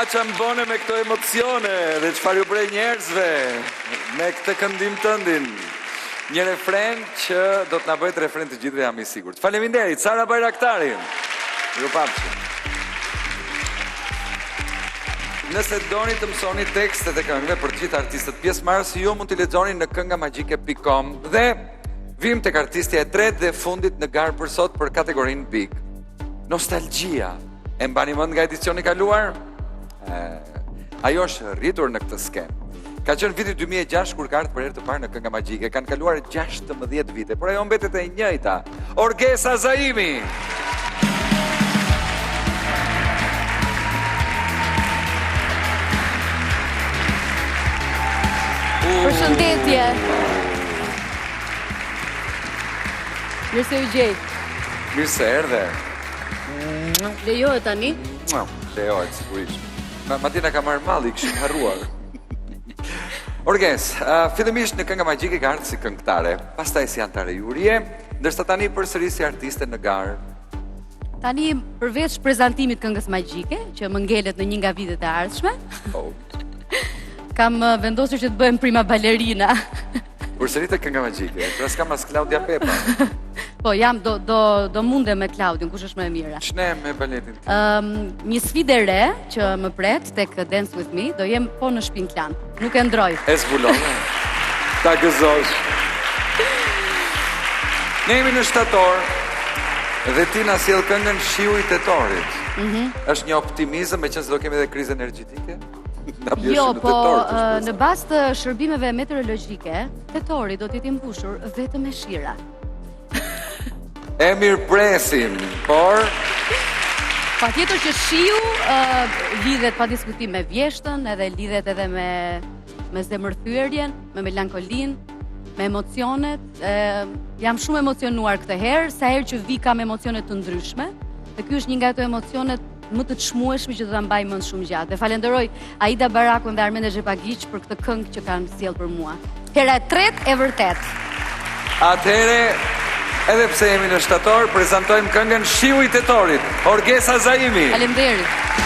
që më bëne me këto emocione dhe çfarë ju prej njerëzve me këtë këndim tëndin. Një refren që do të na bëjt refren të gjithëve, jam i sigurt. Faleminderit, Sara Bajraktari. Ju pafshim. Nëse doni të mësoni tekstet e këngëve për të gjithë artistët pjesëmarrës, ju mund t'i lexoni në këngamagjike.com dhe vim tek artistja e tretë dhe fundit në garë për sot për kategorinë Big. Nostalgjia. E mbani mend nga edicioni kaluar? Ajo është rritur në këtë skem. Ka qenë viti 2006 kur ka ardhur për herë të parë në Kënga Magjike. Kanë kaluar 16 vite, por ajo mbetet e njëjta. Orgesa Zaimi. Përshëndetje. Mirë se u gjej. Mirë se erdhe. Lejohet tani? Lejohet, sigurisht. Ma tina ka marrë malli, këshim harruar. Orges, fillimisht në Kënga Magjike ka ardhur si këngëtare, pastaj si anëtare jurie, ndërsa tani përsëri si artiste në garë. Tani përveç prezantimit Këngës Magjike, që më ngelet në një nga vitet e ardhshme, kam vendosur që të bëhem prima balerina. Përsëri te Kënga Magjike, pra s'kam as Claudia Pepa. Po, jam, do mundem me Claudion, kush është më e mira. Ç'ne me baletin? Një sfidë e re që më pret tek Dance With Me, do jem po në shtëpinë Klan. Nuk e ndroj. E zbulon. Ta gëzosh. Ne jemi në shtator dhe ti na sjell këngën Shiu i tetorit. Është një optimizëm me qenë se do kemi edhe krizë energjetike? Jo, po në bazë të shërbimeve meteorologjike, tetori do të jetë i mbushur vetëm me shira. E mirë presim, por... Patjetër që shiu lidhet pa diskutim me vjeshtën, edhe lidhet edhe me zemërthyerjen, me melankolin, me emocionet. Jam shumë emocionuar këtë herë, sa herë që vi kam emocione të ndryshme, dhe ky është një nga ato emocionet më të çmueshme që do ta mbaj mend shumë gjatë. Dhe falenderoj Aida Barakun dhe Armende Xhepagiç për këtë këngë që kanë sjellë për mua. Hera e tretë e vërtet. Atëhere, edhe pse jemi në shtator, prezantojmë këngën Shiu i tetorit, Orgesa Zaimi. Faleminderit.